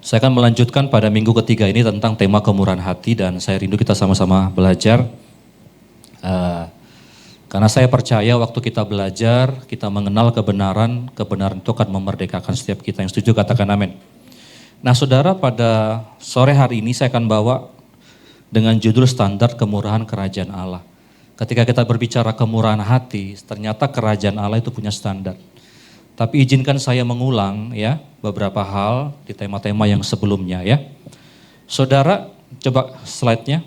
Saya akan melanjutkan pada minggu ketiga ini tentang tema kemurahan hati dan saya rindu kita sama-sama belajar. Karena saya percaya waktu kita belajar, kita mengenal kebenaran, kebenaran itu akan memerdekakan setiap kita. Yang setuju katakan amin. Nah saudara, pada sore hari ini saya akan bawa dengan judul standar kemurahan kerajaan Allah. Ketika kita berbicara kemurahan hati, ternyata kerajaan Allah itu punya standar. Tapi izinkan saya mengulang ya beberapa hal di tema-tema yang sebelumnya ya. Saudara, coba slide-nya.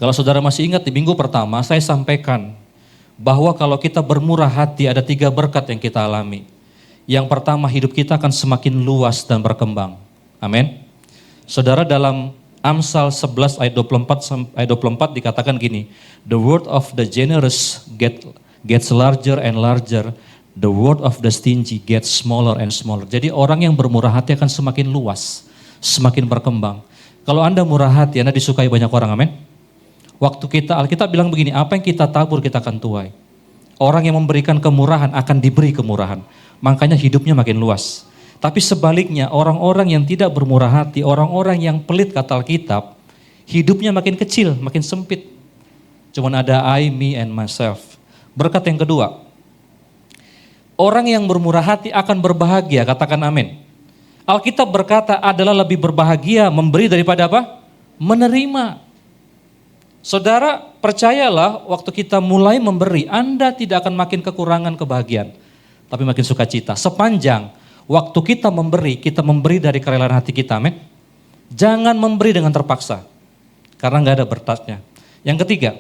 Kalau saudara masih ingat di minggu pertama saya sampaikan bahwa kalau kita bermurah hati ada 3 berkat yang kita alami. Yang pertama, hidup kita akan semakin luas dan berkembang. Amin. Saudara, dalam Amsal 11 ayat 24 dikatakan gini, the word of the generous gets larger and larger. The word of the stingy gets smaller and smaller. Jadi orang yang bermurah hati akan semakin luas, semakin berkembang. Kalau Anda murah hati, Anda disukai banyak orang, amin. Waktu Alkitab bilang begini, apa yang kita tabur kita akan tuai. Orang yang memberikan kemurahan akan diberi kemurahan. Makanya hidupnya makin luas. Tapi sebaliknya, orang-orang yang tidak bermurah hati, orang-orang yang pelit kata Alkitab, hidupnya makin kecil, makin sempit. Cuman ada I, me, and myself. Berkat yang kedua, orang yang bermurah hati akan berbahagia, katakan amin. Alkitab berkata adalah lebih berbahagia memberi daripada apa? Menerima. Saudara, percayalah waktu kita mulai memberi, Anda tidak akan makin kekurangan kebahagiaan, tapi makin sukacita. Sepanjang waktu kita memberi dari kerelaan hati kita, amin. Jangan memberi dengan terpaksa, karena nggak ada berkatnya. Yang ketiga,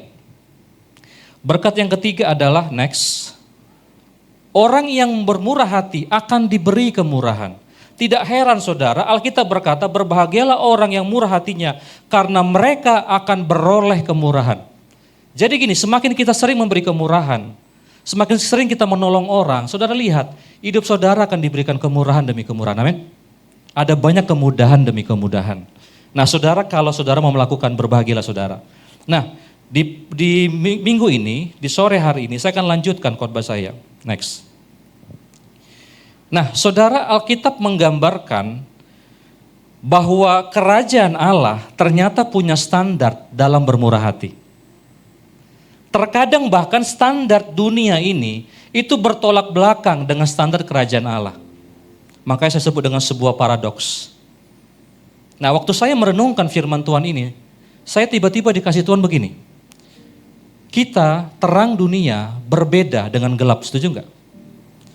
berkat yang ketiga adalah next. Orang yang bermurah hati akan diberi kemurahan. Tidak heran saudara, Alkitab berkata berbahagialah orang yang murah hatinya karena mereka akan beroleh kemurahan. Jadi gini, semakin kita sering memberi kemurahan, semakin sering kita menolong orang, saudara lihat, hidup saudara akan diberikan kemurahan demi kemurahan, amin. Ada banyak kemudahan demi kemudahan. Nah saudara, kalau saudara mau melakukan, berbahagialah saudara. Nah di minggu ini, di sore hari ini saya akan lanjutkan khotbah saya. Next. Nah, saudara, Alkitab menggambarkan bahwa kerajaan Allah ternyata punya standar dalam bermurah hati. Terkadang bahkan standar dunia ini itu bertolak belakang dengan standar kerajaan Allah. Makanya saya sebut dengan sebuah paradoks. Nah, waktu saya merenungkan firman Tuhan ini, saya tiba-tiba dikasih Tuhan begini. Kita terang dunia berbeda dengan gelap, setuju enggak?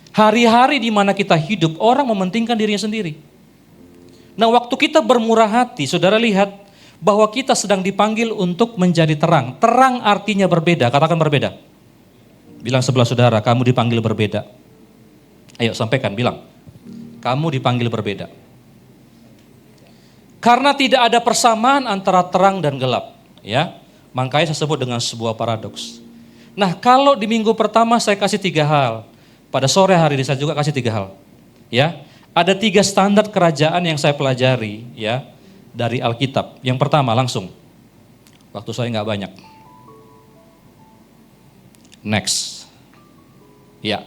Hari-hari di mana kita hidup, orang mementingkan dirinya sendiri. Nah, waktu kita bermurah hati, saudara lihat bahwa kita sedang dipanggil untuk menjadi terang. Terang artinya berbeda, katakan berbeda. Bilang sebelah saudara, kamu dipanggil berbeda. Ayo sampaikan, bilang. Kamu dipanggil berbeda. Karena tidak ada persamaan antara terang dan gelap. Ya, makanya saya sebut dengan sebuah paradoks. Nah, kalau di minggu pertama saya kasih 3 hal. Pada sore hari ini saya juga kasih 3 hal. Ya, ada 3 standar kerajaan yang saya pelajari ya dari Alkitab. Yang pertama langsung, waktu saya nggak banyak. Next, ya.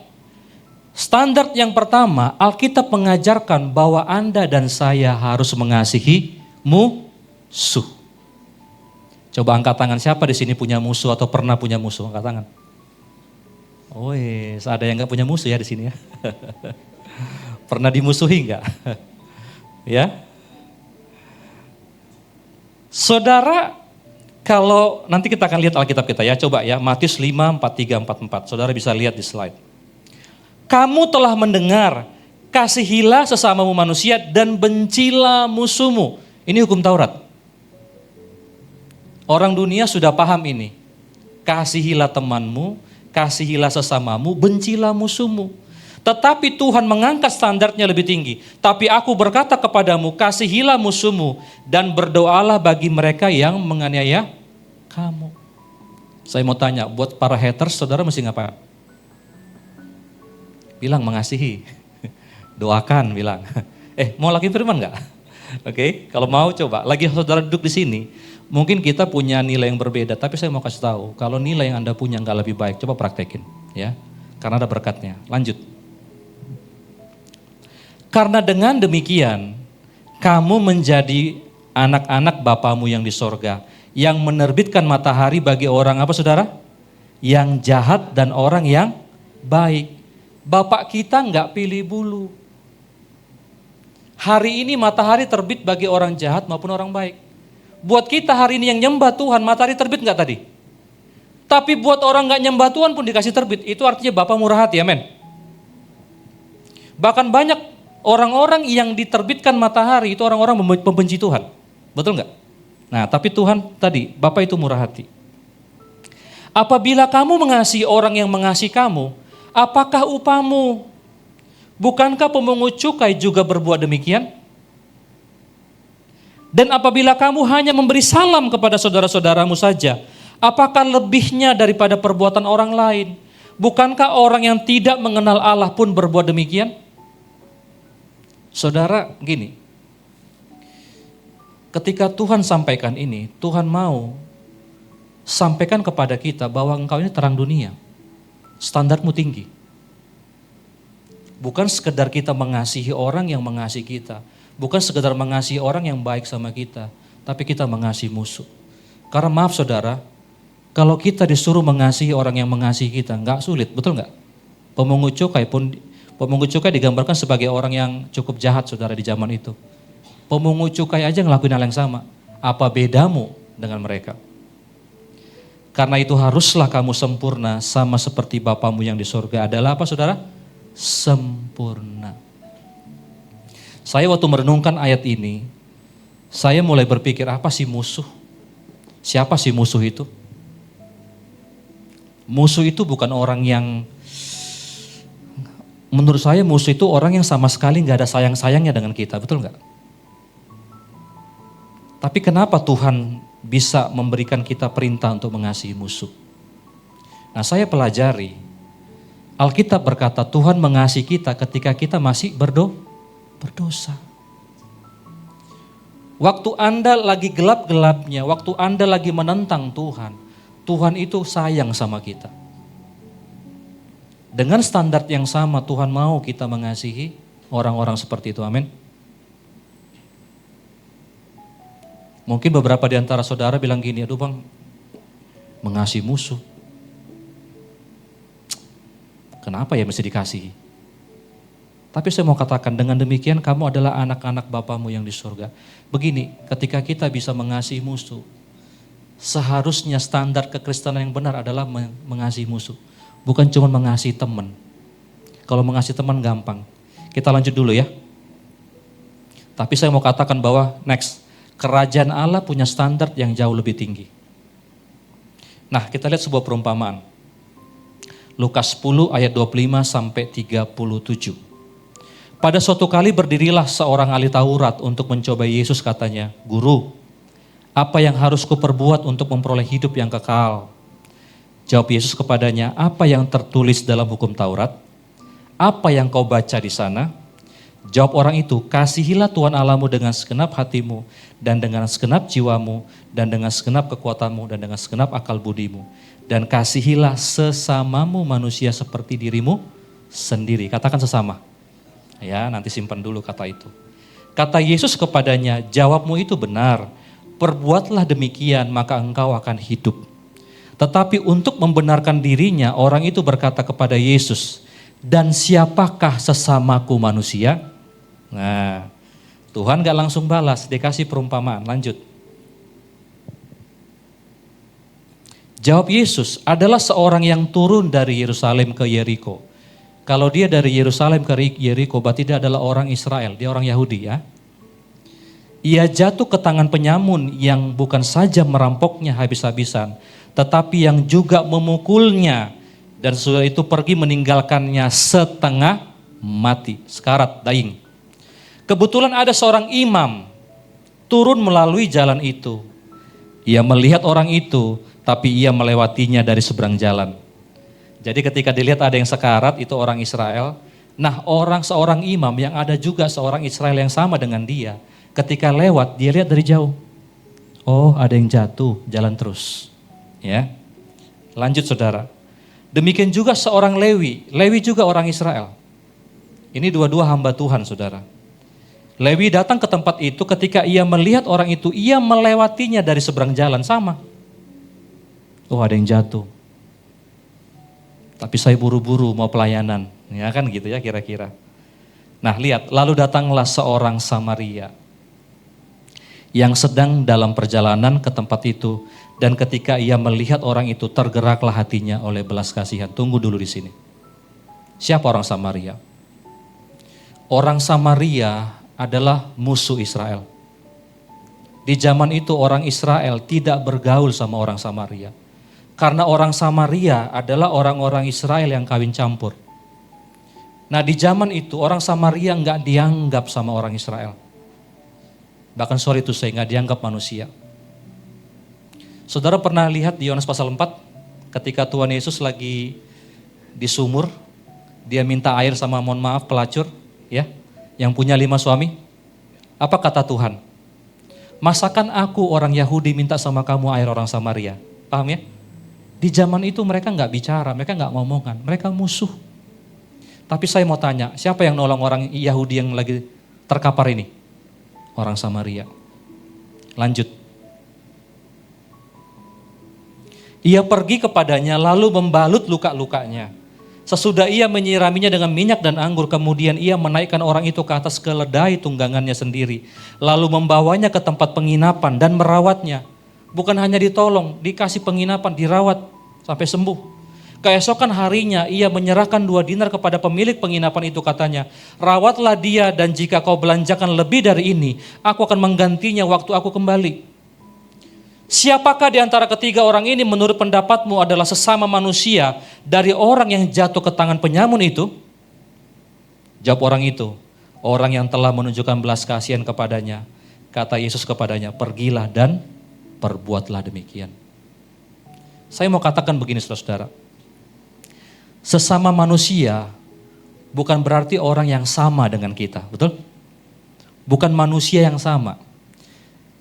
Standar yang pertama, Alkitab mengajarkan bahwa Anda dan saya harus mengasihi musuh. Coba angkat tangan, siapa di sini punya musuh atau pernah punya musuh? Angkat tangan. Oh ada yang nggak punya musuh ya di sini ya. Pernah dimusuhi nggak? Ya. Saudara, kalau nanti kita akan lihat Alkitab kita ya, coba ya, Matius 5, 43, 44. Saudara bisa lihat di slide. Kamu telah mendengar, kasihilah sesamamu manusia dan bencilah musuhmu. Ini hukum Taurat. Orang dunia sudah paham ini. Kasihilah temanmu, kasihilah sesamamu, bencilah musuhmu. Tetapi Tuhan mengangkat standarnya lebih tinggi. Tapi aku berkata kepadamu, kasihilah musuhmu dan berdoalah bagi mereka yang menganiaya kamu. Saya mau tanya, buat para haters, saudara mesti ngapain? Bilang mengasihi. Doakan, bilang. Mau lagi firman enggak? Oke, kalau mau coba. Lagi saudara duduk di sini, mungkin kita punya nilai yang berbeda, tapi saya mau kasih tahu, kalau nilai yang Anda punya enggak lebih baik, coba praktekin, ya. Karena ada berkatnya. Lanjut. Karena dengan demikian, kamu menjadi anak-anak Bapamu yang di sorga, yang menerbitkan matahari bagi orang apa saudara? Yang jahat dan orang yang baik. Bapak kita nggak pilih bulu. Hari ini matahari terbit bagi orang jahat maupun orang baik. Buat kita hari ini yang nyembah Tuhan, matahari terbit nggak tadi? Tapi buat orang nggak nyembah Tuhan pun dikasih terbit. Itu artinya Bapa murah hati, amin. Bahkan banyak orang-orang yang diterbitkan matahari itu orang-orang pembenci Tuhan. Betul nggak? Nah, tapi Tuhan tadi, Bapa itu murah hati. Apabila kamu mengasihi orang yang mengasihi kamu, apakah upahmu? Bukankah pemungut cukai juga berbuat demikian? Dan apabila kamu hanya memberi salam kepada saudara-saudaramu saja, apakah lebihnya daripada perbuatan orang lain? Bukankah orang yang tidak mengenal Allah pun berbuat demikian? Saudara, gini, ketika Tuhan sampaikan ini, Tuhan mau sampaikan kepada kita bahwa engkau ini terang dunia, standarmu tinggi. Bukan sekedar kita mengasihi orang yang mengasihi kita, bukan sekedar mengasihi orang yang baik sama kita, tapi kita mengasihi musuh. Karena maaf saudara, kalau kita disuruh mengasihi orang yang mengasihi kita, nggak sulit, betul nggak? Pemungut cukai digambarkan sebagai orang yang cukup jahat saudara di zaman itu. Pemungut cukai aja ngelakuin hal yang sama. Apa bedamu dengan mereka? Karena itu haruslah kamu sempurna sama seperti Bapamu yang di surga adalah apa saudara? Sempurna. Saya waktu merenungkan ayat ini, saya mulai berpikir apa sih musuh? Siapa sih musuh itu? Musuh itu bukan orang yang, menurut saya musuh itu orang yang sama sekali gak ada sayang-sayangnya dengan kita, betul gak? Tapi kenapa Tuhan bisa memberikan kita perintah untuk mengasihi musuh? Nah saya pelajari, Alkitab berkata Tuhan mengasihi kita ketika kita masih berdosa. Waktu Anda lagi gelap-gelapnya, waktu Anda lagi menentang Tuhan, Tuhan itu sayang sama kita. Dengan standar yang sama Tuhan mau kita mengasihi orang-orang seperti itu, amin. Mungkin beberapa di antara saudara bilang gini, aduh bang, mengasihi musuh. Kenapa ya mesti dikasihi? Tapi saya mau katakan dengan demikian kamu adalah anak-anak Bapamu yang di surga. Begini, ketika kita bisa mengasihi musuh, seharusnya standar kekristenan yang benar adalah mengasihi musuh. Bukan cuma mengasihi teman. Kalau mengasihi teman gampang. Kita lanjut dulu ya. Tapi saya mau katakan bahwa next. Kerajaan Allah punya standar yang jauh lebih tinggi. Nah, kita lihat sebuah perumpamaan. Lukas 10 ayat 25 sampai 37. Pada suatu kali berdirilah seorang ahli Taurat untuk mencobai Yesus katanya, "Guru, apa yang harus kuperbuat untuk memperoleh hidup yang kekal?" Jawab Yesus kepadanya, "Apa yang tertulis dalam hukum Taurat? Apa yang kau baca di sana?" Jawab orang itu, "Kasihilah Tuhan Allahmu dengan segenap hatimu, dan dengan segenap jiwamu, dan dengan segenap kekuatanmu, dan dengan segenap akal budimu. Dan kasihilah sesamamu manusia seperti dirimu sendiri." Katakan sesama. Ya, nanti simpan dulu kata itu. Kata Yesus kepadanya, "Jawabmu itu benar. Perbuatlah demikian, maka engkau akan hidup." Tetapi untuk membenarkan dirinya, orang itu berkata kepada Yesus, "Dan siapakah sesamaku manusia?" Nah, Tuhan gak langsung balas, dikasih perumpamaan, lanjut. Jawab Yesus, "Adalah seorang yang turun dari Yerusalem ke Yeriko." Kalau dia dari Yerusalem ke Yeriko, berarti dia adalah orang Israel, dia orang Yahudi ya. Ia jatuh ke tangan penyamun yang bukan saja merampoknya habis-habisan, tetapi yang juga memukulnya, dan sesudah itu pergi meninggalkannya setengah mati, sekarat, dying. Kebetulan ada seorang imam turun melalui jalan itu. Ia melihat orang itu, tapi ia melewatinya dari seberang jalan. Jadi ketika dilihat ada yang sekarat, itu orang Israel. Nah, seorang imam yang ada juga seorang Israel yang sama dengan dia. Ketika lewat, dia lihat dari jauh. Oh, ada yang jatuh, jalan terus. Ya, lanjut saudara. Demikian juga seorang Lewi juga orang Israel. Ini dua-dua hamba Tuhan saudara. Lewi datang ke tempat itu, ketika ia melihat orang itu, ia melewatinya dari seberang jalan, sama. Oh, ada yang jatuh. Tapi saya buru-buru mau pelayanan, ya kan gitu ya kira-kira. Nah lihat, lalu datanglah seorang Samaria yang sedang dalam perjalanan ke tempat itu, dan ketika ia melihat orang itu, tergeraklah hatinya oleh belas kasihan. Tunggu dulu di sini. Siapa orang Samaria? Orang Samaria adalah musuh Israel. Di zaman itu orang Israel tidak bergaul sama orang Samaria. Karena orang Samaria adalah orang-orang Israel yang kawin campur. Nah di zaman itu orang Samaria nggak dianggap sama orang Israel. Bahkan sorry itu saya nggak dianggap manusia. Saudara pernah lihat di Yohanes pasal 4 ketika Tuhan Yesus lagi di sumur, dia minta air sama, mohon maaf, pelacur ya, yang punya 5 suami. Apa kata Tuhan? Masakan aku orang Yahudi minta sama kamu air orang Samaria? Paham ya? Di zaman itu mereka nggak bicara, mereka nggak ngomongan, mereka musuh. Tapi saya mau tanya, siapa yang nolong orang Yahudi yang lagi terkapar ini? Orang Samaria. Lanjut. Ia pergi kepadanya lalu membalut luka-lukanya. Sesudah ia menyiraminya dengan minyak dan anggur, kemudian ia menaikkan orang itu ke atas keledai tunggangannya sendiri. Lalu membawanya ke tempat penginapan dan merawatnya. Bukan hanya ditolong, dikasih penginapan, dirawat sampai sembuh. Keesokan harinya ia menyerahkan 2 dinar kepada pemilik penginapan itu, katanya, rawatlah dia dan jika kau belanjakan lebih dari ini, aku akan menggantinya waktu aku kembali. Siapakah di antara ketiga orang ini menurut pendapatmu adalah sesama manusia dari orang yang jatuh ke tangan penyamun itu? Jawab orang itu, orang yang telah menunjukkan belas kasihan kepadanya. Kata Yesus kepadanya, pergilah dan perbuatlah demikian. Saya mau katakan begini saudara-saudara. Sesama manusia bukan berarti orang yang sama dengan kita, betul? Bukan manusia yang sama.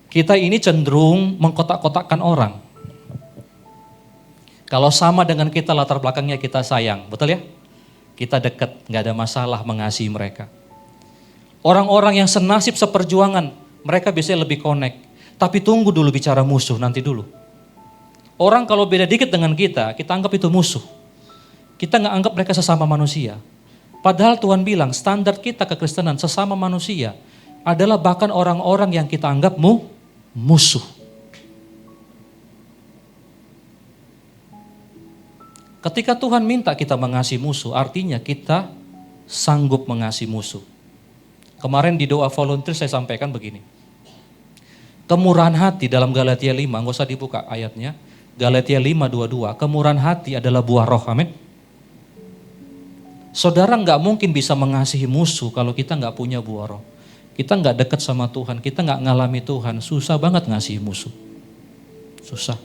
Kita ini cenderung mengkotak-kotakkan orang. Kalau sama dengan kita latar belakangnya kita sayang, betul ya? Kita dekat, gak ada masalah mengasihi mereka. Orang-orang yang senasib seperjuangan, mereka biasanya lebih connect. Tapi tunggu dulu bicara musuh, nanti dulu. Orang kalau beda dikit dengan kita anggap itu musuh. Kita nggak anggap mereka sesama manusia. Padahal Tuhan bilang standar kita kekristenan sesama manusia adalah bahkan orang-orang yang kita anggap musuh. Ketika Tuhan minta kita mengasihi musuh, artinya kita sanggup mengasihi musuh. Kemarin di doa volunteer saya sampaikan begini. Kemurahan hati dalam Galatia 5, nggak usah dibuka ayatnya. Galatia 5:22, kemurahan hati adalah buah roh, amin. Saudara nggak mungkin bisa mengasihi musuh kalau kita nggak punya buah roh. Kita nggak dekat sama Tuhan, kita nggak ngalami Tuhan, susah banget ngasihi musuh. Susah.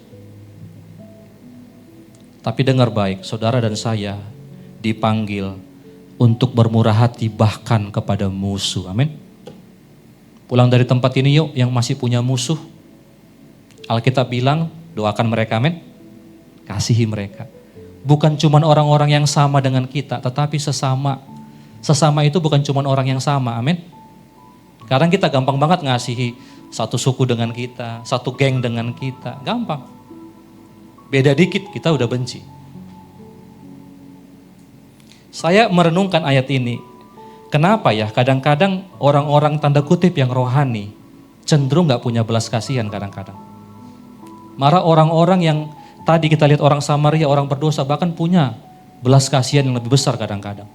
Tapi dengar baik, saudara dan saya dipanggil untuk bermurah hati bahkan kepada musuh, amin. Pulang dari tempat ini yuk yang masih punya musuh. Alkitab bilang doakan mereka, amin. Kasihi mereka. Bukan cuma orang-orang yang sama dengan kita, tetapi sesama. Sesama itu bukan cuma orang yang sama, amin. Kadang kita gampang banget ngasihi satu suku dengan kita, satu geng dengan kita, gampang. Beda dikit kita udah benci. Saya merenungkan ayat ini. Kenapa ya kadang-kadang orang-orang tanda kutip yang rohani cenderung gak punya belas kasihan kadang-kadang. Marah orang-orang yang tadi kita lihat orang Samaria, orang berdosa bahkan punya belas kasihan yang lebih besar kadang-kadang.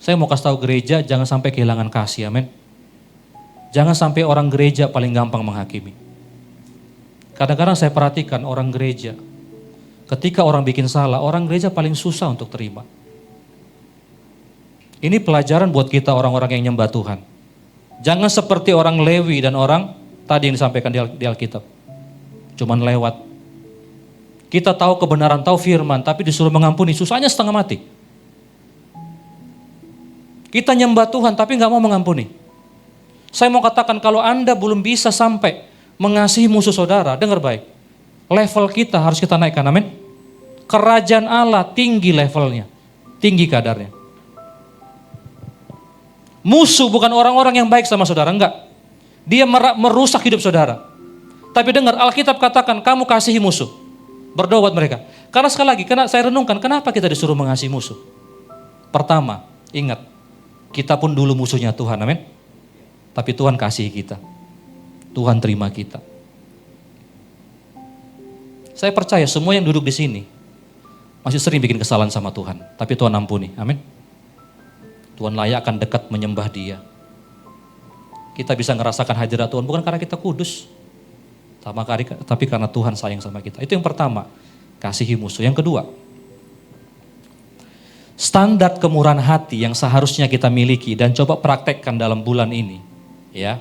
Saya mau kasih tahu gereja jangan sampai kehilangan kasih, amin. Jangan sampai orang gereja paling gampang menghakimi. Kadang-kadang saya perhatikan orang gereja, ketika orang bikin salah, orang gereja paling susah untuk terima. Ini pelajaran buat kita orang-orang yang nyembah Tuhan. Jangan seperti orang Lewi dan orang tadi yang disampaikan di Alkitab. Cuman lewat. Kita tahu kebenaran, tahu firman, tapi disuruh mengampuni, susahnya setengah mati. Kita nyembah Tuhan tapi gak mau mengampuni. Saya mau katakan kalau Anda belum bisa sampai mengasihi musuh saudara, dengar baik. Level kita harus kita naikkan, amin. Kerajaan Allah tinggi levelnya, tinggi kadarnya. Musuh bukan orang-orang yang baik sama saudara, enggak. Dia merusak hidup saudara. Tapi dengar, Alkitab katakan kamu kasihi musuh. Berdoa buat mereka. Karena sekali lagi, karena saya renungkan, kenapa kita disuruh mengasihi musuh? Pertama, ingat, kita pun dulu musuhnya Tuhan, amin. Tapi Tuhan kasihi kita. Tuhan terima kita. Saya percaya semua yang duduk di sini masih sering bikin kesalahan sama Tuhan. Tapi Tuhan ampuni, amin. Tuhan layak akan dekat menyembah Dia. Kita bisa ngerasakan hadirat Tuhan bukan karena kita kudus, tapi karena Tuhan sayang sama kita. Itu yang pertama, kasihi musuh. Yang kedua, standar kemurahan hati yang seharusnya kita miliki dan coba praktekkan dalam bulan ini. Ya,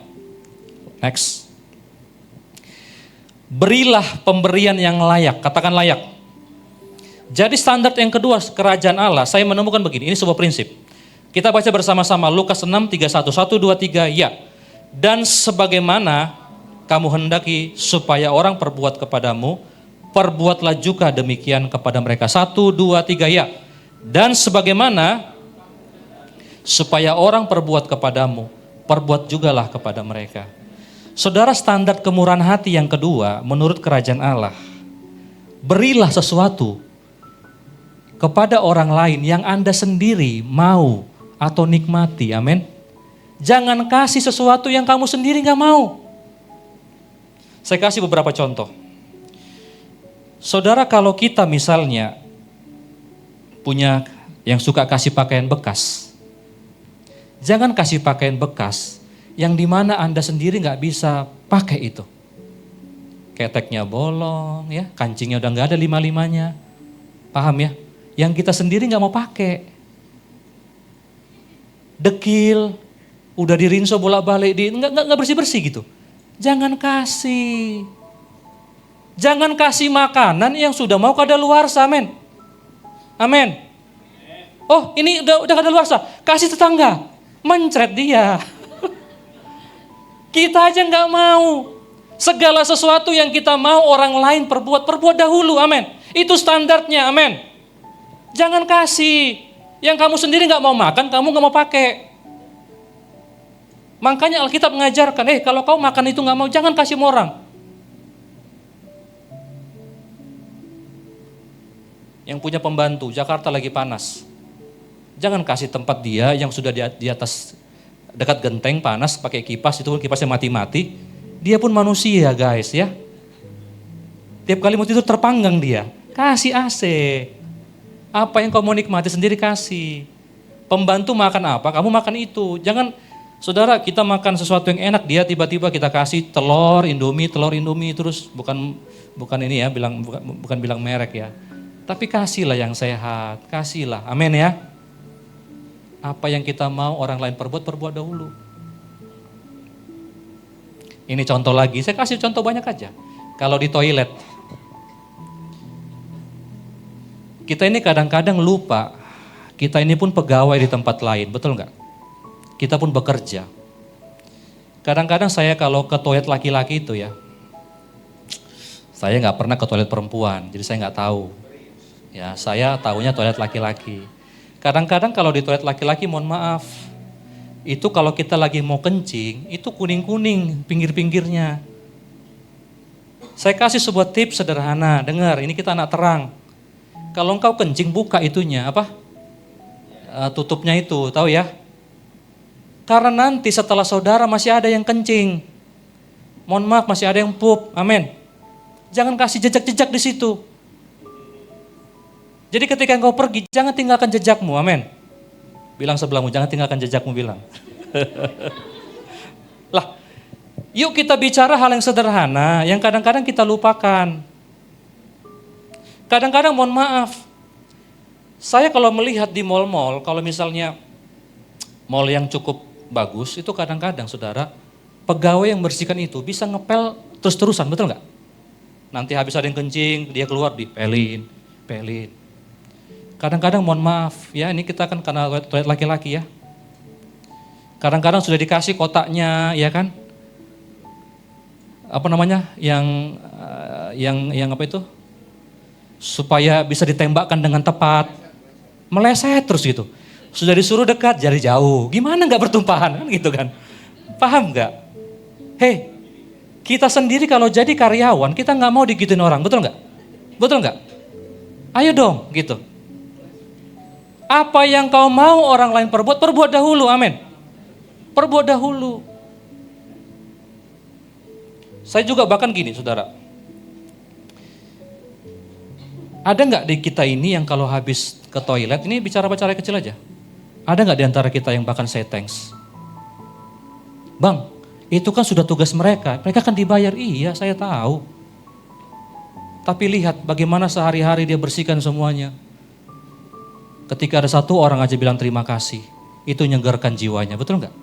next. Berilah pemberian yang layak, katakan layak. Jadi standar yang kedua kerajaan Allah, saya menemukan begini, ini sebuah prinsip. Kita baca bersama-sama Lukas 6, 31, 1, 2, 3, ya. Dan sebagaimana kamu hendaki supaya orang perbuat kepadamu, perbuatlah juga demikian kepada mereka. 1, 2, 3, ya. Dan sebagaimana supaya orang perbuat kepadamu, perbuat jugalah kepada mereka. Saudara, standar kemurahan hati yang kedua menurut kerajaan Allah, berilah sesuatu kepada orang lain yang Anda sendiri mau atau nikmati, amin. Jangan kasih sesuatu yang kamu sendiri gak mau. Saya kasih beberapa contoh. Saudara, kalau kita misalnya punya yang suka kasih pakaian bekas, jangan kasih pakaian bekas yang dimana Anda sendiri gak bisa pakai itu. Keteknya bolong, ya, kancingnya udah gak ada lima-limanya. Paham ya? Yang kita sendiri gak mau pakai. Dekil, udah dirinso bolak-balik, nggak bersih-bersih gitu. Jangan kasih. Jangan kasih makanan yang sudah mau kadaluarsa, amin. Amin. Oh, ini udah kadaluarsa, kasih tetangga, mencret dia. Kita aja nggak mau. Segala sesuatu yang kita mau orang lain perbuat dahulu, amin. Itu standarnya, amin. Jangan kasih. Yang kamu sendiri gak mau makan, kamu gak mau pakai. Makanya Alkitab mengajarkan, kalau kau makan itu gak mau, jangan kasih sama orang. Yang punya pembantu, Jakarta lagi panas. Jangan kasih tempat dia yang sudah di atas dekat genteng panas, pakai kipas, itu pun kipasnya mati-mati. Dia pun manusia guys ya. Tiap kali mau tidur terpanggang dia. Kasih AC. Apa yang kau mau nikmati sendiri kasih. Pembantu makan apa, kamu makan itu. Jangan, saudara, kita makan sesuatu yang enak, dia tiba-tiba kita kasih telur Indomie terus bukan ini ya, bukan bilang merek ya. Tapi kasihlah yang sehat, kasihlah. Amin ya. Apa yang kita mau orang lain perbuat dahulu. Ini contoh lagi, saya kasih contoh banyak aja. Kalau di toilet, kita ini kadang-kadang lupa, kita ini pun pegawai di tempat lain, betul nggak? Kita pun bekerja. Kadang-kadang saya kalau ke toilet laki-laki itu ya, saya nggak pernah ke toilet perempuan, jadi saya nggak tahu. Ya, saya tahunya toilet laki-laki. Kadang-kadang kalau di toilet laki-laki, mohon maaf, itu kalau kita lagi mau kencing, itu kuning-kuning pinggir-pinggirnya. Saya kasih sebuah tips sederhana, dengar, ini kita anak terang. Kalau engkau kencing, buka itunya, tutupnya itu, tahu ya? Karena nanti setelah saudara masih ada yang kencing. Mohon maaf, masih ada yang pup, amin. Jangan kasih jejak-jejak di situ. Jadi ketika engkau pergi, jangan tinggalkan jejakmu, amin. Bilang sebelahmu, jangan tinggalkan jejakmu, bilang. Lah, yuk kita bicara hal yang sederhana, yang kadang-kadang kita lupakan. Kadang-kadang mohon maaf, saya kalau melihat di mal-mal, kalau misalnya mal yang cukup bagus, itu kadang-kadang saudara, pegawai yang bersihkan itu bisa ngepel terus-terusan, betul nggak? Nanti habis ada yang kencing, dia keluar dipelin. Kadang-kadang mohon maaf, ya ini kita kan karena toilet laki-laki ya. Kadang-kadang sudah dikasih kotaknya, ya kan? Apa namanya, yang apa itu? Supaya bisa ditembakkan dengan tepat, meleset terus gitu. Sudah disuruh dekat, jadi jauh. Gimana nggak bertumpahan kan gitu kan? Paham nggak? Hei, kita sendiri kalau jadi karyawan, kita nggak mau digituin orang, betul nggak? Betul nggak? Ayo dong, gitu. Apa yang kau mau orang lain perbuat, perbuat dahulu, amin. Perbuat dahulu. Saya juga bahkan gini, saudara. Ada nggak di kita ini yang kalau habis ke toilet, ini bicara-bicara kecil aja. Ada nggak di antara kita yang bahkan say thanks? Bang, itu kan sudah tugas mereka kan dibayar, iya saya tahu. Tapi lihat bagaimana sehari-hari dia bersihkan semuanya. Ketika ada satu orang aja bilang terima kasih, itu nyegarkan jiwanya, betul nggak?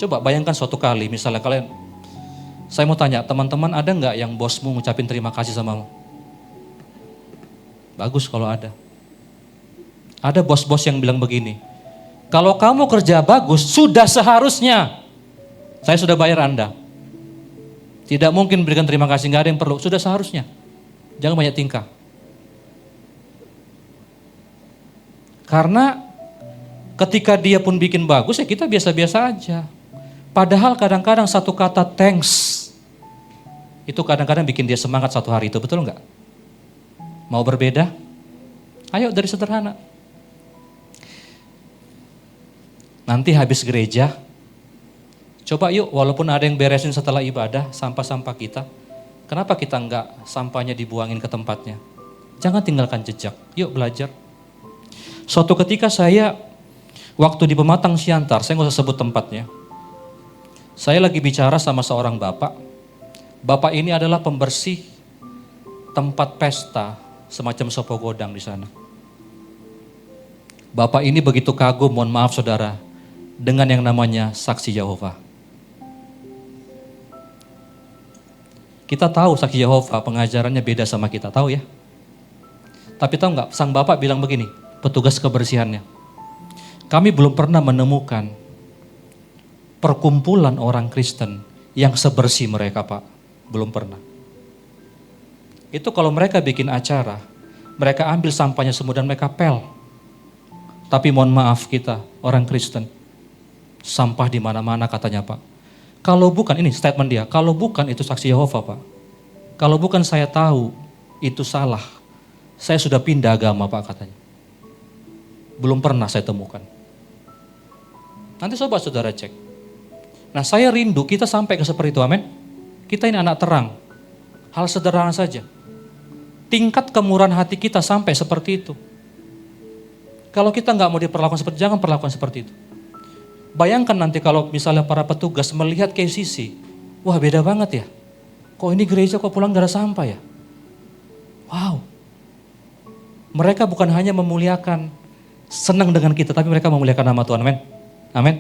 Coba bayangkan suatu kali, misalnya kalian, saya mau tanya, teman-teman ada nggak yang bosmu ngucapin terima kasih samamu? Bagus kalau ada. Ada bos-bos yang bilang begini, kalau kamu kerja bagus, sudah seharusnya saya sudah bayar Anda. Tidak mungkin berikan terima kasih, nggak ada yang perlu, sudah seharusnya. Jangan banyak tingkah. Karena ketika dia pun bikin bagus, ya kita biasa-biasa aja. Padahal kadang-kadang satu kata thanks, itu kadang-kadang bikin dia semangat satu hari itu, betul nggak? Mau berbeda? Ayo dari sederhana. Nanti habis gereja, coba yuk walaupun ada yang beresin setelah ibadah, sampah-sampah kita. Kenapa kita enggak sampahnya dibuangin ke tempatnya? Jangan tinggalkan jejak, yuk belajar. Suatu ketika saya, waktu di Pematang Siantar, saya nggak usah sebut tempatnya. Saya lagi bicara sama seorang bapak. Bapak ini adalah pembersih tempat pesta, semacam sopo godang di sana. Bapak ini begitu kagum, mohon maaf saudara, dengan yang namanya saksi Yehova. Kita tahu saksi Yehova pengajarannya beda sama kita, tahu ya. Tapi tahu nggak, sang bapak bilang begini, petugas kebersihannya. Kami belum pernah menemukan perkumpulan orang Kristen yang sebersih mereka, Pak. Belum pernah. Itu kalau mereka bikin acara, mereka ambil sampahnya semua dan mereka pel. Tapi mohon maaf kita, orang Kristen, sampah di mana-mana katanya Pak. Kalau bukan, ini statement dia, kalau bukan itu saksi Yehova Pak. Kalau bukan saya tahu itu salah, saya sudah pindah agama Pak katanya. Belum pernah saya temukan. Nanti coba saudara cek. Nah saya rindu kita sampai ke seperti itu, amin. Kita ini anak terang, hal sederhana saja. Tingkat kemurahan hati kita sampai seperti itu. Kalau kita nggak mau diperlakukan seperti itu, jangan perlakukan seperti itu. Bayangkan nanti kalau misalnya para petugas melihat KCC, wah beda banget ya. Kok ini gereja kok pulang gak ada sampah ya? Wow. Mereka bukan hanya memuliakan, senang dengan kita, tapi mereka memuliakan nama Tuhan, amin. Amin.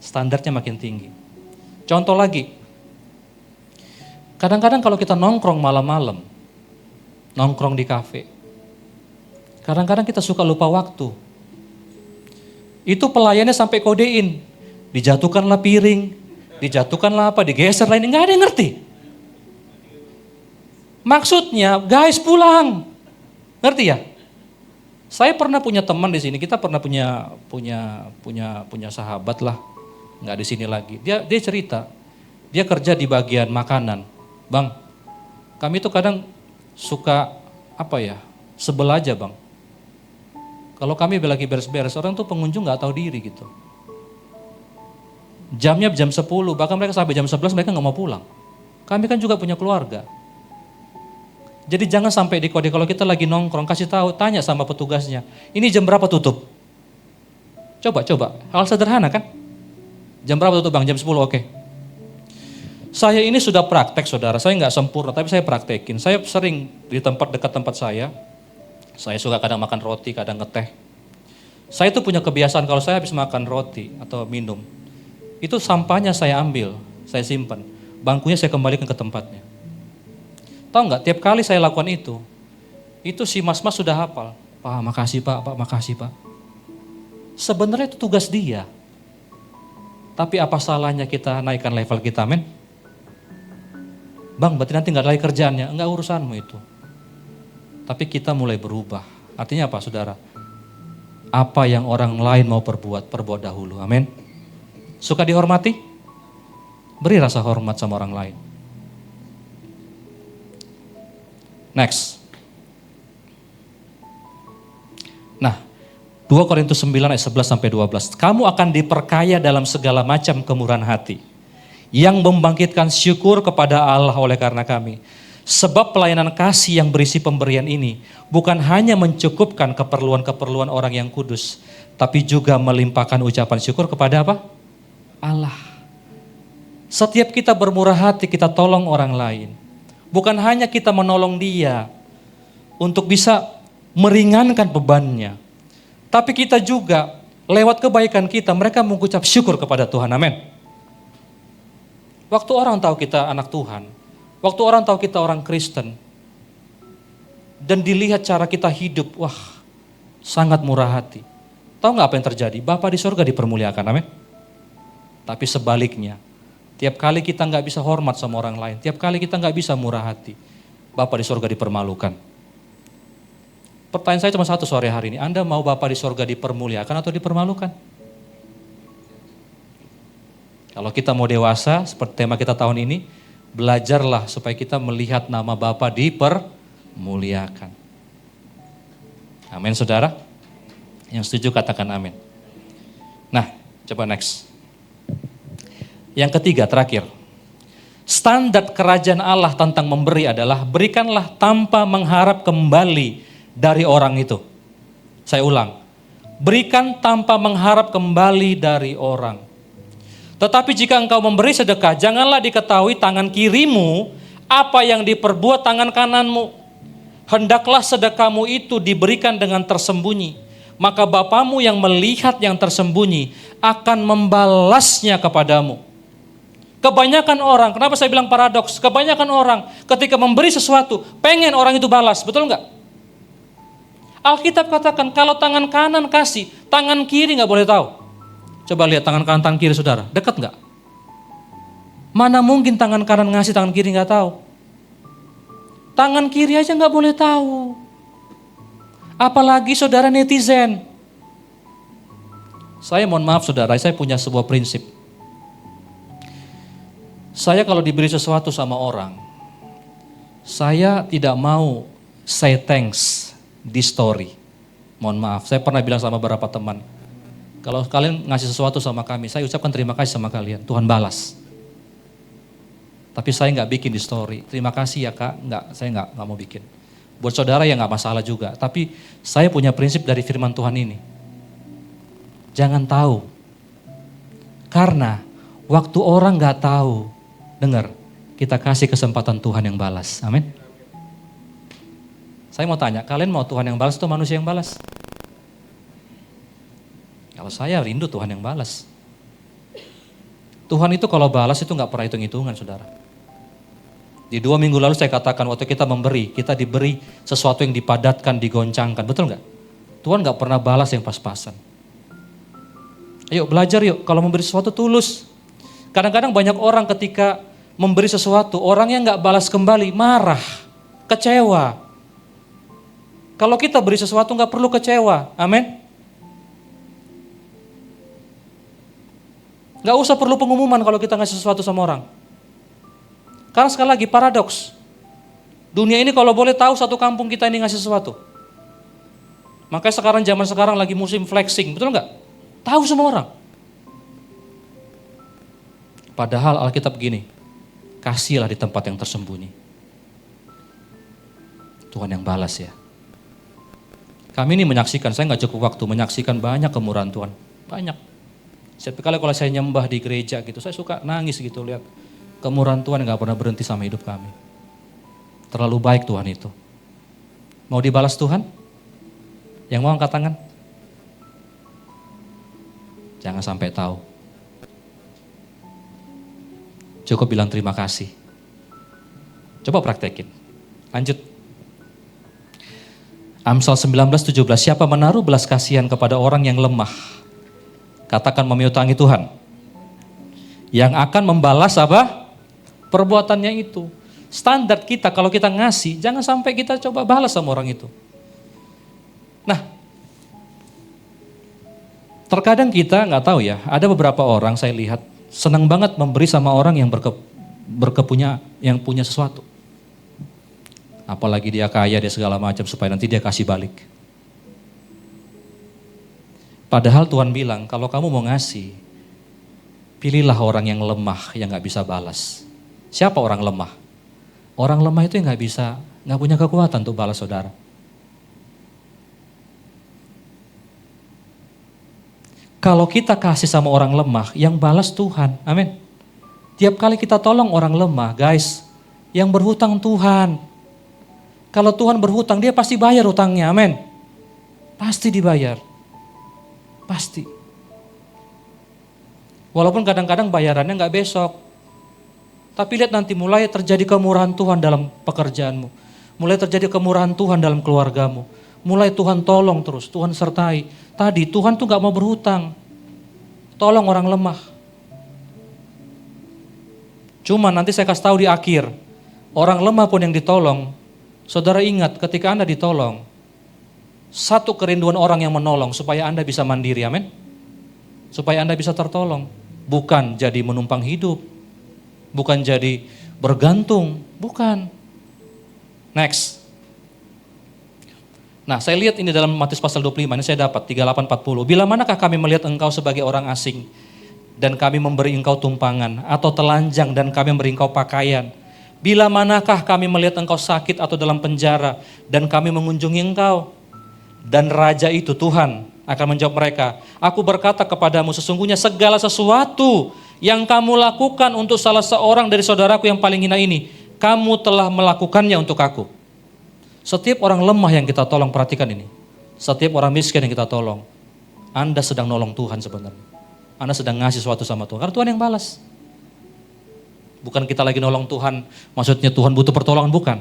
Standarnya makin tinggi. Contoh lagi, kadang-kadang kalau kita nongkrong malam-malam, nongkrong di kafe, kadang-kadang kita suka lupa waktu. Itu pelayannya sampai kodein, dijatuhkanlah piring, dijatuhkanlah apa, digeser lain, nggak ada yang ngerti. Maksudnya, guys pulang, ngerti ya? Saya pernah punya teman di sini, kita pernah punya sahabat lah, nggak di sini lagi. Dia cerita, dia kerja di bagian makanan, bang, kami tuh kadang suka sebel aja bang. Kalau kami lagi beres-beres, orang tuh pengunjung gak tahu diri gitu. Jamnya jam 10, bahkan mereka sampai jam 11 mereka gak mau pulang. Kami kan juga punya keluarga. Jadi jangan sampai di kode kalau kita lagi nongkrong, kasih tahu, tanya sama petugasnya, ini jam berapa tutup? Coba, hal sederhana kan? Jam berapa tutup bang? Jam 10, oke. Saya ini sudah praktek saudara, saya gak sempurna, tapi saya praktekin. Saya sering di dekat tempat saya suka kadang makan roti, kadang ngeteh. Saya tuh punya kebiasaan kalau saya habis makan roti atau minum, itu sampahnya saya ambil, saya simpan. Bangkunya saya kembalikan ke tempatnya. Tahu nggak, tiap kali saya lakukan itu si mas-mas sudah hafal. Pak, makasih Pak, makasih Pak. Sebenarnya itu tugas dia. Tapi apa salahnya kita naikkan level kita, men? Bang, berarti nanti nggak ada lagi kerjaannya. Enggak, urusanmu itu. tapi kita mulai berubah. Artinya apa, saudara? Apa yang orang lain mau perbuat dahulu. Amin. Suka dihormati? Beri rasa hormat sama orang lain. Next. Nah, 2 Korintus 9 ayat 11 sampai 12. Kamu akan diperkaya dalam segala macam kemurahan hati, yang membangkitkan syukur kepada Allah oleh karena kami. Sebab pelayanan kasih yang berisi pemberian ini bukan hanya mencukupkan keperluan-keperluan orang yang kudus, tapi juga melimpahkan ucapan syukur kepada apa? Allah. Setiap kita bermurah hati, kita tolong orang lain. Bukan hanya kita menolong dia untuk bisa meringankan bebannya, tapi kita juga lewat kebaikan kita, mereka mengucap syukur kepada Tuhan. Amin. Waktu orang tahu kita anak Tuhan, waktu orang tahu kita orang Kristen, dan dilihat cara kita hidup, wah, sangat murah hati. Tahu nggak apa yang terjadi? Bapa di surga dipermuliakan, amin. Tapi sebaliknya, tiap kali kita nggak bisa hormat sama orang lain, tiap kali kita nggak bisa murah hati, Bapa di surga dipermalukan. Pertanyaan saya cuma satu sore hari ini, Anda mau Bapa di surga dipermuliakan atau dipermalukan? Kalau kita mau dewasa, seperti tema kita tahun ini, belajarlah supaya kita melihat nama Bapa dipermuliakan. Amin, saudara? Yang setuju katakan amin. Nah, coba next. Yang ketiga, terakhir. Standar kerajaan Allah tentang memberi adalah berikanlah tanpa mengharap kembali dari orang itu. Saya ulang. Berikan tanpa mengharap kembali dari orang. Tetapi jika engkau memberi sedekah, janganlah diketahui tangan kirimu apa yang diperbuat tangan kananmu. Hendaklah sedekahmu itu diberikan dengan tersembunyi. Maka Bapamu yang melihat yang tersembunyi akan membalasnya kepadamu. Kebanyakan orang, kenapa saya bilang paradoks? Kebanyakan orang ketika memberi sesuatu, pengen orang itu balas, betul enggak? Alkitab katakan kalau tangan kanan kasih, tangan kiri enggak boleh tahu. Coba lihat tangan kanan, tangan kiri saudara, dekat enggak? Mana mungkin tangan kanan ngasih, tangan kiri enggak tahu? Tangan kiri aja enggak boleh tahu. Apalagi saudara netizen. Saya mohon maaf saudara, saya punya sebuah prinsip. Saya kalau diberi sesuatu sama orang, saya tidak mau say thanks di story. Mohon maaf, saya pernah bilang sama beberapa teman, kalau kalian ngasih sesuatu sama kami, saya ucapkan terima kasih sama kalian, Tuhan balas. Tapi saya nggak bikin di story, terima kasih ya kak, saya nggak mau bikin. Buat saudara ya nggak masalah juga, tapi saya punya prinsip dari firman Tuhan ini. Jangan tahu, karena waktu orang nggak tahu, dengar, kita kasih kesempatan Tuhan yang balas, amin. Saya mau tanya, kalian mau Tuhan yang balas atau manusia yang balas? Kalau saya rindu Tuhan yang balas. Tuhan itu kalau balas itu nggak pernah hitung-hitungan saudara. Di 2 minggu lalu saya katakan waktu kita memberi, kita diberi sesuatu yang dipadatkan, digoncangkan, betul nggak? Tuhan nggak pernah balas yang pas-pasan. Ayo belajar yuk, kalau memberi sesuatu tulus. Kadang-kadang banyak orang ketika memberi sesuatu, orangnya nggak balas kembali, marah, kecewa. Kalau kita beri sesuatu nggak perlu kecewa, amin. Nggak usah perlu pengumuman kalau kita ngasih sesuatu sama orang. Karena sekali lagi paradoks. Dunia ini kalau boleh tahu satu kampung kita ini ngasih sesuatu. Makanya sekarang zaman sekarang lagi musim flexing, betul nggak? Tahu semua orang. Padahal Alkitab begini, kasihlah di tempat yang tersembunyi. Tuhan yang balas ya. Kami ini menyaksikan, saya nggak cukup waktu menyaksikan banyak kemurahan Tuhan, banyak. Setiap kali kalau saya nyembah di gereja gitu, saya suka nangis gitu lihat kemurahan Tuhan yang nggak pernah berhenti sama hidup kami. Terlalu baik Tuhan itu. Mau dibalas Tuhan? Yang mau angkat tangan? Jangan sampai tahu. Cukup bilang terima kasih. Coba praktekin. Lanjut. Amsal 19:17, siapa menaruh belas kasihan kepada orang yang lemah, katakan memiutangi Tuhan, yang akan membalas apa? Perbuatannya itu. Standar kita kalau kita ngasih, jangan sampai kita coba balas sama orang itu. Nah, terkadang kita nggak tahu ya, ada beberapa orang saya lihat senang banget memberi sama orang yang yang punya sesuatu. Apalagi dia kaya, dia segala macam supaya nanti dia kasih balik. Padahal Tuhan bilang, kalau kamu mau ngasih, pilihlah orang yang lemah, yang nggak bisa balas. Siapa orang lemah? Orang lemah itu yang nggak punya kekuatan untuk balas saudara. Kalau kita kasih sama orang lemah, yang balas Tuhan, amin. Tiap kali kita tolong orang lemah, guys, yang berhutang Tuhan. Kalau Tuhan berhutang, dia pasti bayar hutangnya, amin. Pasti dibayar, pasti. Walaupun kadang-kadang bayarannya nggak besok. Tapi lihat nanti mulai terjadi kemurahan Tuhan dalam pekerjaanmu. Mulai terjadi kemurahan Tuhan dalam keluargamu. Mulai Tuhan tolong terus, Tuhan sertai. Tadi Tuhan tuh gak mau berhutang. Tolong orang lemah. Cuma nanti saya kasih tahu di akhir. Orang lemah pun yang ditolong. Saudara ingat ketika Anda ditolong. Satu kerinduan orang yang menolong supaya Anda bisa mandiri, amin. Supaya Anda bisa tertolong. Bukan jadi menumpang hidup. Bukan jadi bergantung. Bukan. Next. Nah, saya lihat ini dalam Matius pasal 25, ini saya dapat 38-40. Bila manakah kami melihat engkau sebagai orang asing dan kami memberi engkau tumpangan, atau telanjang dan kami memberi engkau pakaian? Bila manakah kami melihat engkau sakit atau dalam penjara dan kami mengunjungi engkau? Dan raja itu, Tuhan, akan menjawab mereka, aku berkata kepadamu sesungguhnya segala sesuatu yang kamu lakukan untuk salah seorang dari saudaraku yang paling hina ini, kamu telah melakukannya untuk aku. Setiap orang lemah yang kita tolong, perhatikan ini. Setiap orang miskin yang kita tolong, Anda sedang nolong Tuhan sebenarnya. Anda sedang ngasih sesuatu sama Tuhan, karena Tuhan yang balas. Bukan kita lagi nolong Tuhan, maksudnya Tuhan butuh pertolongan, bukan.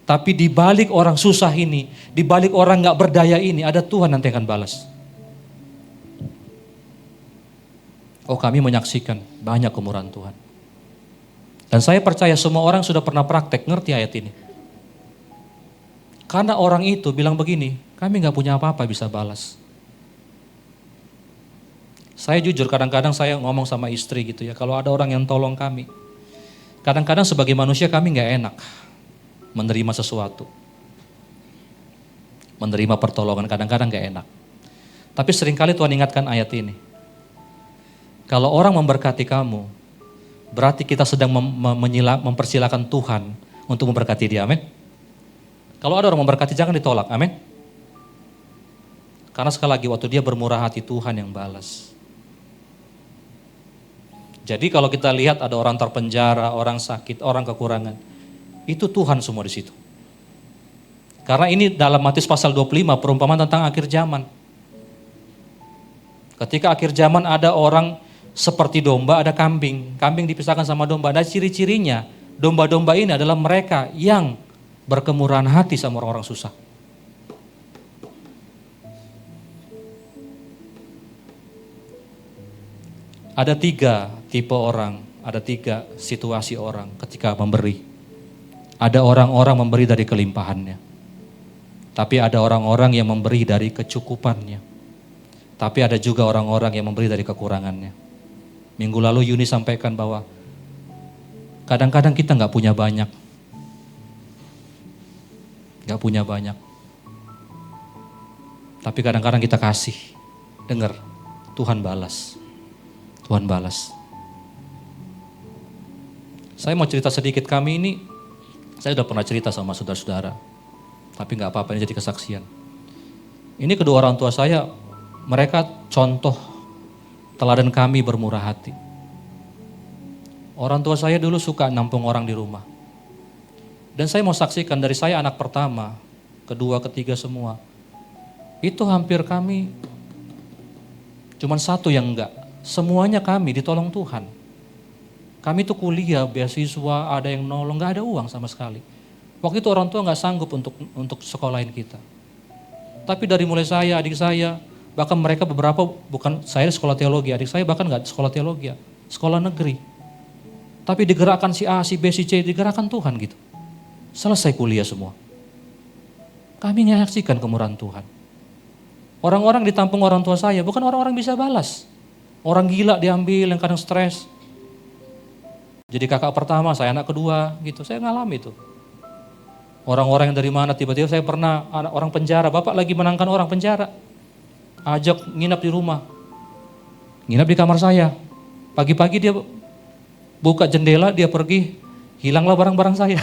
Tapi di balik orang susah ini, di balik orang gak berdaya ini, ada Tuhan nanti yang akan balas. Oh, kami menyaksikan banyak kemurahan Tuhan. Dan saya percaya semua orang sudah pernah praktek, ngerti ayat ini. Karena orang itu bilang begini, kami gak punya apa-apa bisa balas. Saya jujur, kadang-kadang saya ngomong sama istri gitu ya, kalau ada orang yang tolong kami. Kadang-kadang sebagai manusia kami gak enak menerima sesuatu. Menerima pertolongan, kadang-kadang gak enak. Tapi seringkali Tuhan ingatkan ayat ini. Kalau orang memberkati kamu, berarti kita sedang mempersilakan Tuhan untuk memberkati dia, amin. Kalau ada orang memberkati, jangan ditolak, amin. Karena sekali lagi, waktu dia bermurah hati, Tuhan yang balas. Jadi kalau kita lihat ada orang terpenjara, orang sakit, orang kekurangan, itu Tuhan semua di situ. Karena ini dalam Matius pasal 25, perumpamaan tentang akhir zaman. Ketika akhir zaman ada orang seperti domba, ada kambing. Kambing dipisahkan sama domba. Ada ciri-cirinya, domba-domba ini adalah mereka yang berkemurahan hati sama orang-orang susah. Ada 3 tipe orang, ada 3 situasi orang ketika memberi. Ada orang-orang memberi dari kelimpahannya. Tapi ada orang-orang yang memberi dari kecukupannya. Tapi ada juga orang-orang yang memberi dari kekurangannya. Minggu lalu Yuni sampaikan bahwa kadang-kadang kita gak punya banyak. Gak punya banyak. Tapi kadang-kadang kita kasih. Dengar, Tuhan balas. Tuhan balas. Saya mau cerita sedikit, kami ini, saya udah pernah cerita sama saudara-saudara. Tapi gak apa-apa, ini jadi kesaksian. Ini kedua orang tua saya, mereka contoh teladan kami bermurah hati. Orang tua saya dulu suka nampung orang di rumah. Dan saya mau saksikan dari saya anak pertama, kedua, ketiga semua. Itu hampir kami, cuman satu yang enggak. Semuanya kami ditolong Tuhan. Kami tuh kuliah, beasiswa, ada yang nolong, enggak ada uang sama sekali. Waktu itu orang tua enggak sanggup untuk sekolahin kita. Tapi dari mulai saya, adik saya, bahkan mereka beberapa, bukan saya sekolah teologi, adik saya bahkan enggak sekolah teologi, sekolah negeri. Tapi digerakkan si A, si B, si C, digerakkan Tuhan gitu. Selesai kuliah semua. Kami menyaksikan kemurahan Tuhan. Orang-orang ditampung orang tua saya, bukan orang-orang bisa balas. Orang gila diambil, yang kadang stres. Jadi kakak pertama, saya anak kedua gitu. Saya ngalami itu. Orang-orang yang dari mana tiba-tiba saya pernah orang penjara, bapak lagi menangkan orang penjara. Ajak nginap di rumah. Nginap di kamar saya. Pagi-pagi dia buka jendela, dia pergi, hilanglah barang-barang saya.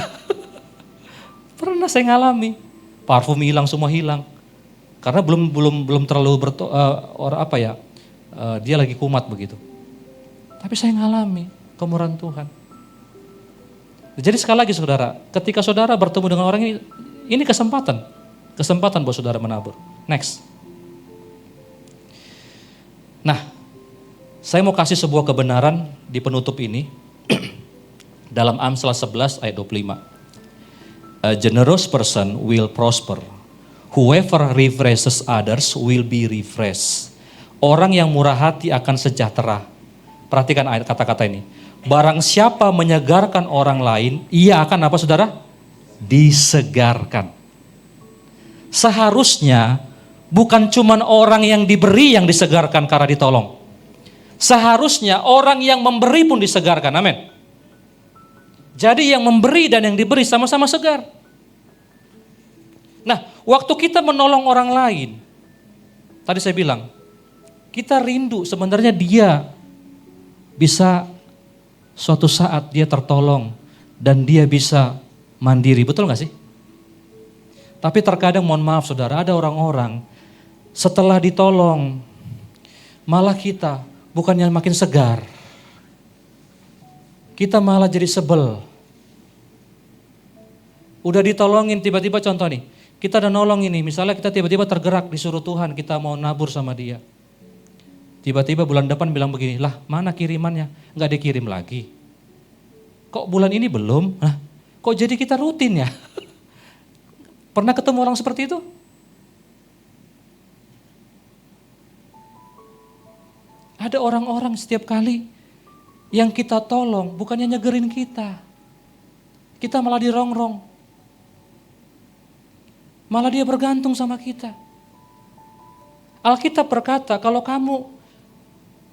Pernah saya ngalami. Parfum hilang, semua hilang. Karena belum terlalu dia lagi kumat begitu. Tapi saya ngalami kemurahan Tuhan. Jadi sekali lagi saudara, ketika saudara bertemu dengan orang ini kesempatan buat saudara menabur. Next. Nah, saya mau kasih sebuah kebenaran di penutup ini dalam Amsal 11 ayat 25. A generous person will prosper. Whoever refreshes others will be refreshed. Orang yang murah hati akan sejahtera. Perhatikan ayat kata-kata ini. Barang siapa menyegarkan orang lain, ia akan apa saudara? Disegarkan. Seharusnya bukan cuma orang yang diberi yang disegarkan karena ditolong. Seharusnya orang yang memberi pun disegarkan, amin. Jadi yang memberi dan yang diberi sama-sama segar. Nah, waktu kita menolong orang lain, tadi saya bilang, kita rindu sebenarnya dia bisa suatu saat dia tertolong dan dia bisa mandiri, betul gak sih? Tapi terkadang mohon maaf saudara, ada orang-orang setelah ditolong malah kita bukannya makin segar, kita malah jadi sebel. Udah ditolongin tiba-tiba contoh nih, kita udah nolong ini, misalnya kita tiba-tiba tergerak disuruh Tuhan, kita mau nabur sama dia. Tiba-tiba bulan depan bilang begini, lah mana kirimannya? Enggak dikirim lagi. Kok bulan ini belum? Nah, kok jadi kita rutin ya? Pernah ketemu orang seperti itu? Ada orang-orang setiap kali yang kita tolong bukannya nyegerin kita. Kita malah dirongrong. Malah dia bergantung sama kita. Alkitab berkata kalau kamu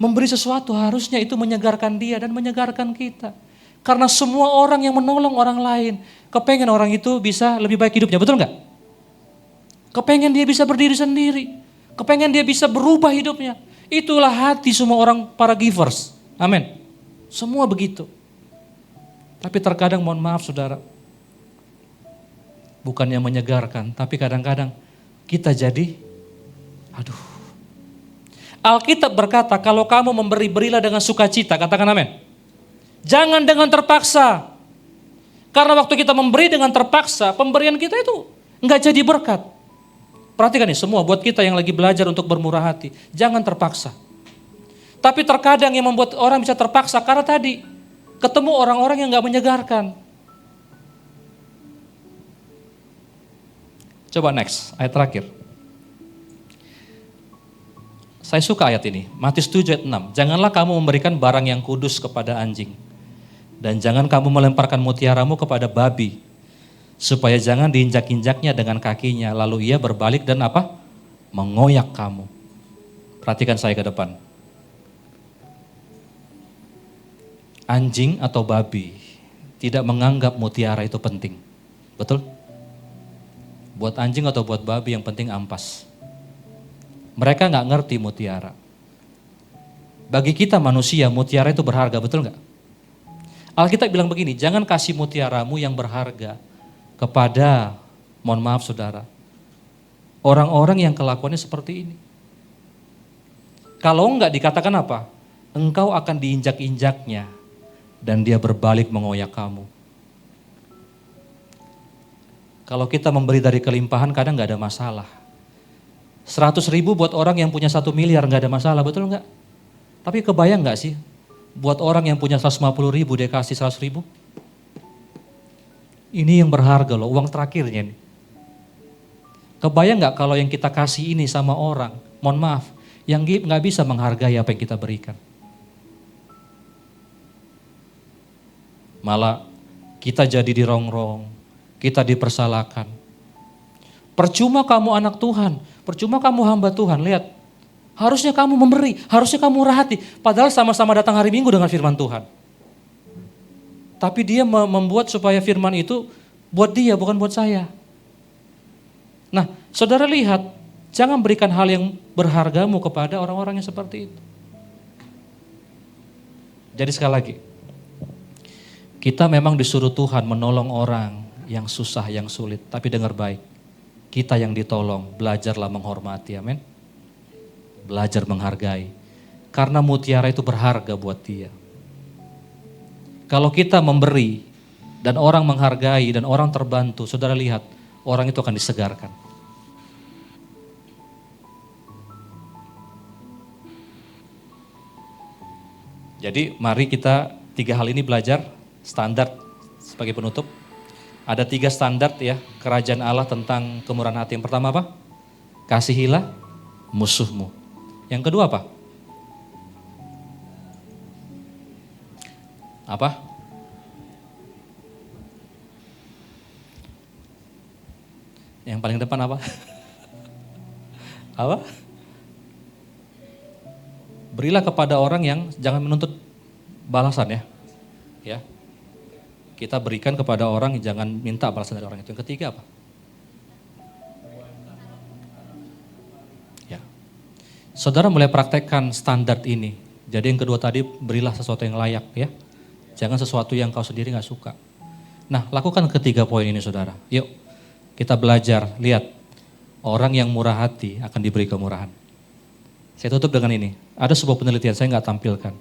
memberi sesuatu harusnya itu menyegarkan dia dan menyegarkan kita. Karena semua orang yang menolong orang lain, kepengen orang itu bisa lebih baik hidupnya, betul nggak? Kepengen dia bisa berdiri sendiri, kepengen dia bisa berubah hidupnya. Itulah hati semua orang para givers, amin. Semua begitu. Tapi terkadang mohon maaf saudara, bukannya menyegarkan, tapi kadang-kadang kita jadi, aduh. Alkitab berkata kalau kamu memberi, berilah dengan sukacita, katakan amin. Jangan dengan terpaksa. Karena waktu kita memberi dengan terpaksa, pemberian kita itu enggak jadi berkat. Perhatikan nih semua buat kita yang lagi belajar untuk bermurah hati. Jangan terpaksa. Tapi terkadang yang membuat orang bisa terpaksa karena tadi ketemu orang-orang yang enggak menyegarkan. Coba next, ayat terakhir. Saya suka ayat ini, Matius 7 ayat 6. Janganlah kamu memberikan barang yang kudus kepada anjing. Dan jangan kamu melemparkan mutiaramu kepada babi, supaya jangan diinjak-injaknya dengan kakinya, lalu ia berbalik dan apa? Mengoyak kamu. Perhatikan saya ke depan. Anjing atau babi tidak menganggap mutiara itu penting. Betul? Buat anjing atau buat babi yang penting ampas. Mereka nggak ngerti mutiara. Bagi kita manusia, mutiara itu berharga, betul nggak? Alkitab bilang begini, jangan kasih mutiaramu yang berharga kepada, mohon maaf saudara, orang-orang yang kelakuannya seperti ini. Kalau enggak dikatakan apa? Engkau akan diinjak-injaknya dan dia berbalik mengoyak kamu. Kalau kita memberi dari kelimpahan kadang nggak ada masalah. 100.000 buat orang yang punya 1 miliar nggak ada masalah, betul nggak? Tapi kebayang nggak sih? Buat orang yang punya 150.000 dia kasih 100.000. Ini yang berharga loh, uang terakhirnya nih. Kebayang nggak kalau yang kita kasih ini sama orang, mohon maaf, yang nggak bisa menghargai apa yang kita berikan. Malah kita jadi dirongrong, kita dipersalahkan. Percuma kamu anak Tuhan, percuma kamu hamba Tuhan, lihat. Harusnya kamu memberi, harusnya kamu murah hati. Padahal sama-sama datang hari Minggu dengan firman Tuhan. Tapi dia membuat supaya firman itu buat dia, bukan buat saya. Nah, saudara lihat, jangan berikan hal yang berhargamu kepada orang-orang yang seperti itu. Jadi sekali lagi, kita memang disuruh Tuhan menolong orang yang susah, yang sulit. Tapi dengar baik, kita yang ditolong, belajarlah menghormati, amin. Belajar menghargai. Karena mutiara itu berharga buat dia. Kalau kita memberi dan orang menghargai dan orang terbantu, saudara lihat, orang itu akan disegarkan. Jadi mari kita 3 hal ini belajar, standar sebagai penutup. Ada 3 standar ya, kerajaan Allah tentang kemurahan hati. Yang pertama apa? Kasihilah musuhmu. Yang kedua apa? Apa? Yang paling depan apa? Apa? Berilah kepada orang yang jangan menuntut balasan ya. Ya. Kita berikan kepada orang yang jangan minta balasan dari orang itu. Yang ketiga apa? Ya. Saudara mulai praktekkan standar ini. Jadi yang kedua tadi berilah sesuatu yang layak ya. Jangan sesuatu yang kau sendiri gak suka. Nah, lakukan ketiga poin ini saudara. Yuk, kita belajar. Lihat, orang yang murah hati akan diberi kemurahan. Saya tutup dengan ini. Ada sebuah penelitian, saya nggak tampilkan.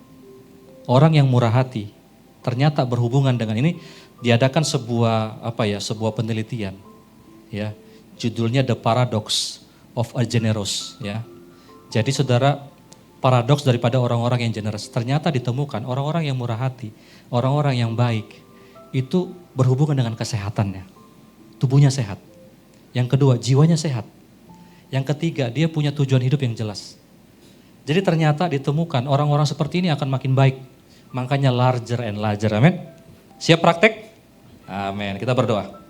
Orang yang murah hati ternyata berhubungan dengan ini, diadakan sebuah penelitian. Ya, judulnya The Paradox of a Generous. Ya, jadi saudara, paradoks daripada orang-orang yang generous. Ternyata ditemukan orang-orang yang murah hati, orang-orang yang baik, itu berhubungan dengan kesehatannya. Tubuhnya sehat. Yang kedua, jiwanya sehat. Yang ketiga, dia punya tujuan hidup yang jelas. Jadi ternyata ditemukan orang-orang seperti ini akan makin baik. Makanya larger and larger, amin. Siap praktek? Amin. Kita berdoa.